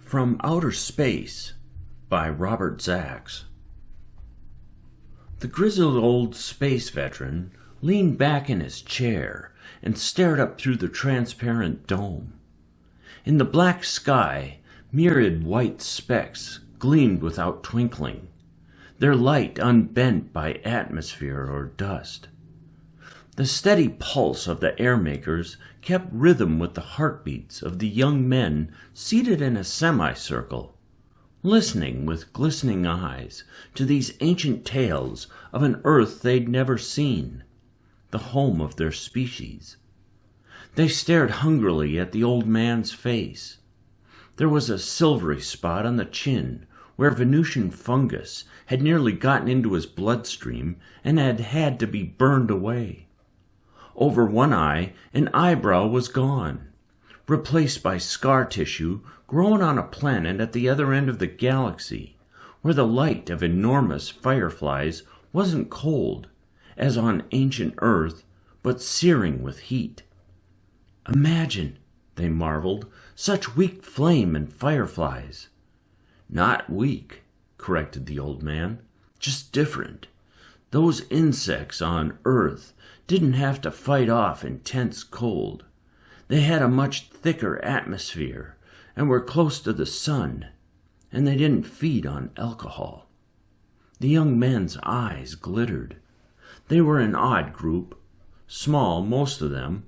From Outer Space by Robert Zacks. The grizzled old space veteran leaned back in his chair and stared up through the transparent dome. In the black sky, myriad white specks gleamed without twinkling, their light unbent by atmosphere or dust. The steady pulse of the air makers kept rhythm with the heartbeats of the young men seated in a semicircle, listening with glistening eyes to these ancient tales of an Earth they'd never seen, the home of their species. They stared hungrily at the old man's face. There was a silvery spot on the chin where Venusian fungus had nearly gotten into his bloodstream and had had to be burned away. Over one eye, an eyebrow was gone, replaced by scar tissue grown on a planet at the other end of the galaxy, where the light of enormous fireflies wasn't cold, as on ancient Earth, but searing with heat. Imagine, they marveled, such weak flame and fireflies. Not weak, corrected the old man, just different. Those insects on Earth didn't have to fight off intense cold. They had a much thicker atmosphere and were close to the sun, and they didn't feed on alcohol. The young men's eyes glittered. They were an odd group, small, most of them,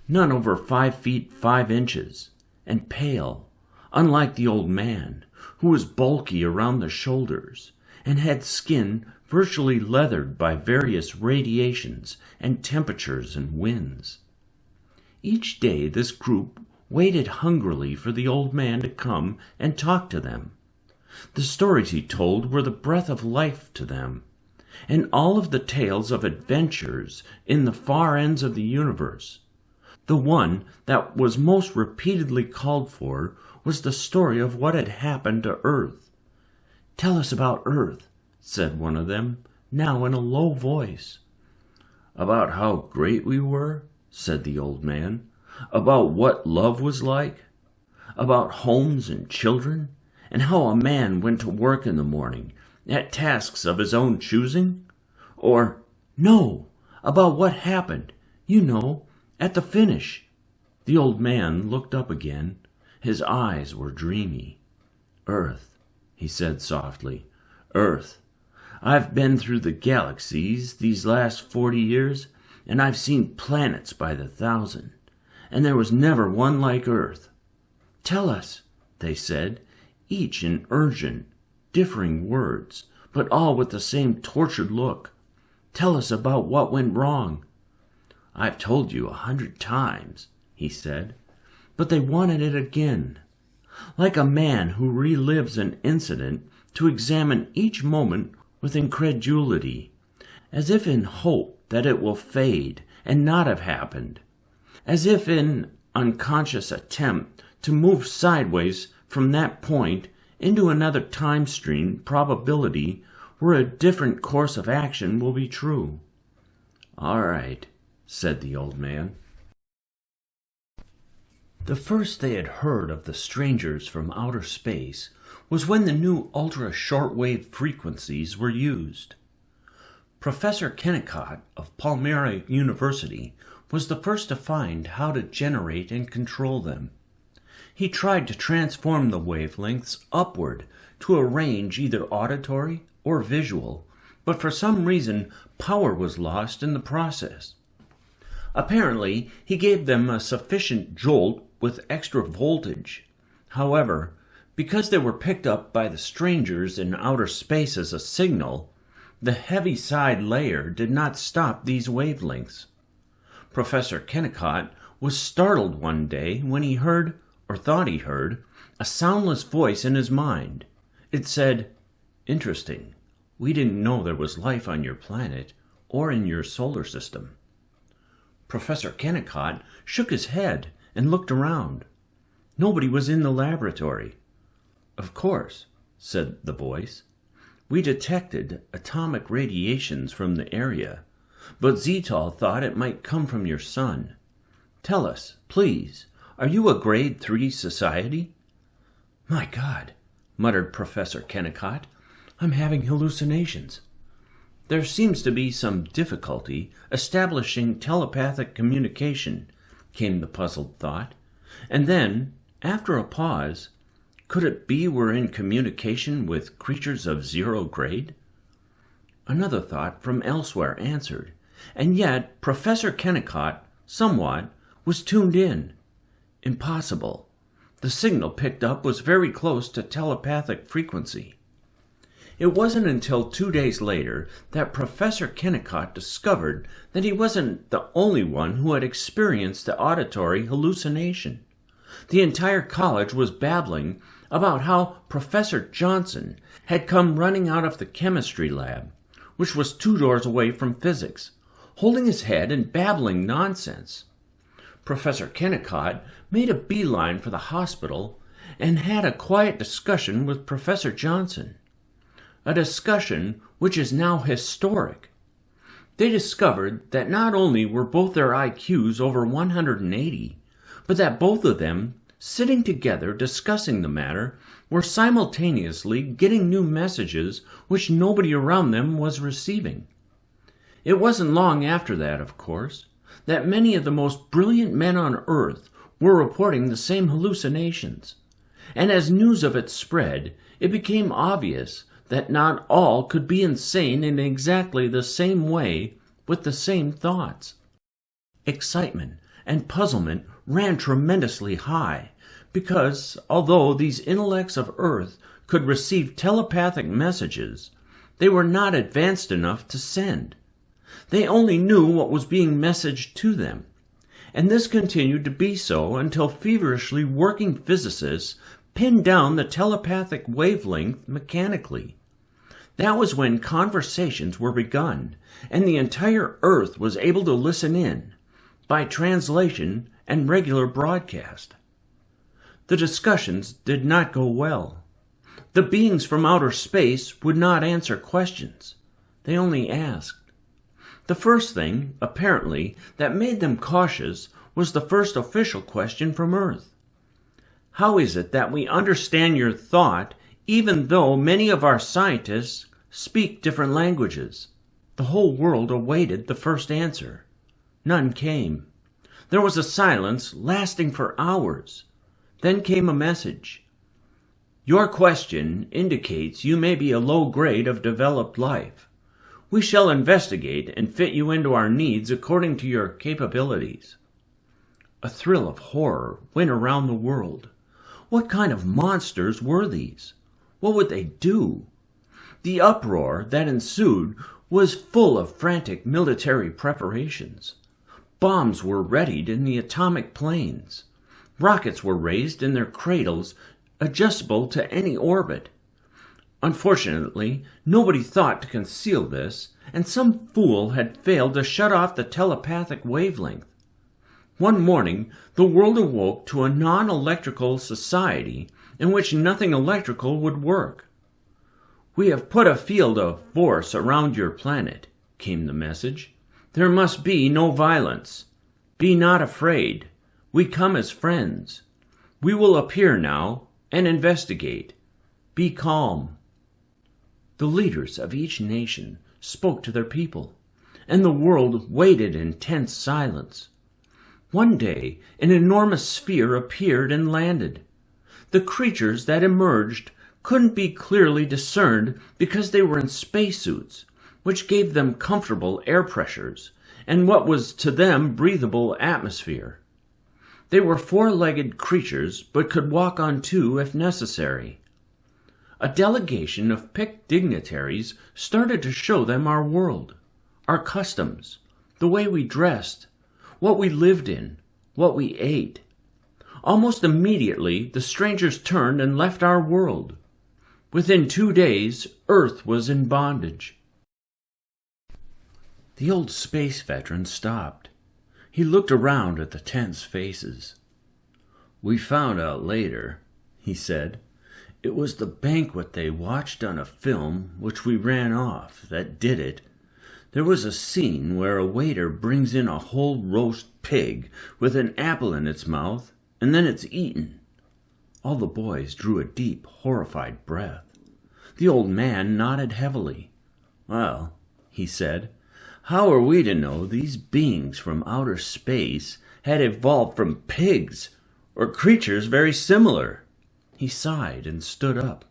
none over 5 feet 5 inches, and pale, unlike the old man, who was bulky around the shoulders and had skin virtually leathered by various radiations and temperatures and winds. Each day this group waited hungrily for the old man to come and talk to them. The stories he told were the breath of life to them, and all of the tales of adventures in the far ends of the universe. The one that was most repeatedly called for was the story of what had happened to Earth. "Tell us about Earth," said one of them, now in a low voice. "About how great we were," said the old man. "About what love was like. About homes and children, and how a man went to work in the morning, at tasks of his own choosing. Or, no, about what happened, you know, at the finish." The old man looked up again. His eyes were dreamy. "Earth," he said softly. "Earth. I've been through the galaxies these last 40 years, and I've seen planets by the 1,000, and there was never one like Earth." "Tell us," they said, each in urgent, differing words, but all with the same tortured look. "Tell us about what went wrong." "I've told you 100 times," he said, but they wanted it again, like a man who relives an incident to examine each moment with incredulity, as if in hope that it will fade and not have happened, as if in unconscious attempt to move sideways from that point into another time stream probability where a different course of action will be true. "All right," said the old man. The first they had heard of the strangers from outer space was when the new ultra-shortwave frequencies were used. Professor Kennicott of Palmyra University was the first to find how to generate and control them. He tried to transform the wavelengths upward to a range either auditory or visual, but for some reason power was lost in the process. Apparently, he gave them a sufficient jolt with extra voltage. However, because they were picked up by the strangers in outer space as a signal, the heavy-side layer did not stop these wavelengths. Professor Kennicott was startled one day when he heard, or thought he heard, a soundless voice in his mind. It said, "Interesting. We didn't know there was life on your planet or in your solar system." Professor Kennicott shook his head and looked around. Nobody was in the laboratory. "Of course," said the voice. "We detected atomic radiations from the area, but 𝘍𝘳 thought it might come from your sun. Tell us, please, are you a grade 3 society?" "My God," muttered Professor Kennicott, "I'm having hallucinations. There seems to be some difficulty establishing telepathic communication," came the puzzled thought. And then, after a pause, could it be we're in communication with creatures of zero grade? Another thought from elsewhere answered, and yet Professor Kennicott, somewhat, was tuned in. Impossible. The signal picked up was very close to telepathic frequency. It wasn't until 2 days later that Professor Kennicott discovered that he wasn't the only one who had experienced the auditory hallucination. The entire college was babbling about how Professor Johnson had come running out of the chemistry lab, which was 2 doors away from physics, holding his head and babbling nonsense. Professor Kennicott made a beeline for the hospital and had a quiet discussion with Professor Johnson. A discussion which is now historic. They discovered that not only were both their IQs over 180, but that both of them, sitting together discussing the matter, were simultaneously getting new messages which nobody around them was receiving. It wasn't long after that, of course, that many of the most brilliant men on Earth were reporting the same hallucinations, and as news of it spread, it became obvious that not all could be insane in exactly the same way with the same thoughts. Excitement and puzzlement ran tremendously high, because although these intellects of Earth could receive telepathic messages, they were not advanced enough to send. They only knew what was being messaged to them, and this continued to be so until feverishly working physicists pinned down the telepathic wavelength mechanically. That was when conversations were begun, and the entire Earth was able to listen in, by translation and regular broadcast. The discussions did not go well. The beings from outer space would not answer questions. They only asked. The first thing, apparently, that made them cautious was the first official question from Earth. How is it that we understand your thought even though many of our scientists speak different languages? The whole world awaited the first answer. None came. There was a silence lasting for hours. Then came a message. Your question indicates you may be a low grade of developed life. We shall investigate and fit you into our needs according to your capabilities. A thrill of horror went around the world. What kind of monsters were these? What would they do? The uproar that ensued was full of frantic military preparations. Bombs were readied in the atomic planes. Rockets were raised in their cradles, adjustable to any orbit. Unfortunately, nobody thought to conceal this, and some fool had failed to shut off the telepathic wavelength. One morning, the world awoke to a non-electrical society in which nothing electrical would work. We have put a field of force around your planet, came the message. There must be no violence. Be not afraid. We come as friends. We will appear now and investigate. Be calm. The leaders of each nation spoke to their people, and the world waited in tense silence. One day, an enormous sphere appeared and landed. The creatures that emerged couldn't be clearly discerned because they were in spacesuits, which gave them comfortable air pressures and what was to them breathable atmosphere. They were 4-legged creatures, but could walk on 2 if necessary. A delegation of picked dignitaries started to show them our world, our customs, the way we dressed, what we lived in, what we ate. Almost immediately, the strangers turned and left our world. Within 2 days, Earth was in bondage. The old space veteran stopped. He looked around at the tense faces. "We found out later," he said. "It was the banquet they watched on a film which we ran off that did it. There was a scene where a waiter brings in a whole roast pig with an apple in its mouth, and then it's eaten. All the boys drew a deep, horrified breath. The old man nodded heavily. "Well," he said, "how are we to know these beings from outer space had evolved from pigs, or creatures very similar?" He sighed and stood up.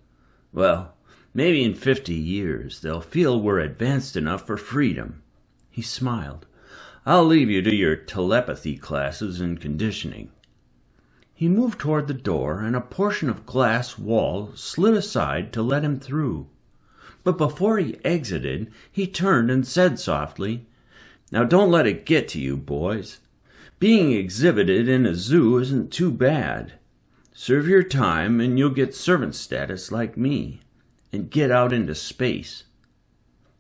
"Well, maybe in 50 years they'll feel we're advanced enough for freedom." He smiled. "I'll leave you to your telepathy classes and conditioning." He moved toward the door, and a portion of glass wall slid aside to let him through. But before he exited, he turned and said softly, "Now don't let it get to you, boys. Being exhibited in a zoo isn't too bad. Serve your time and you'll get servant status like me, and get out into space."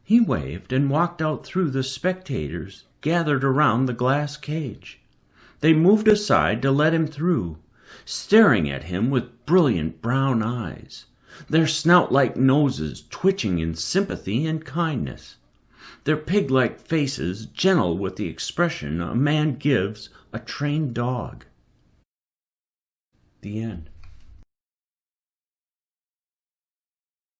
He waved and walked out through the spectators gathered around the glass cage. They moved aside to let him through, staring at him with brilliant brown eyes, their snout-like noses twitching in sympathy and kindness, their pig-like faces gentle with the expression a man gives a trained dog. The end.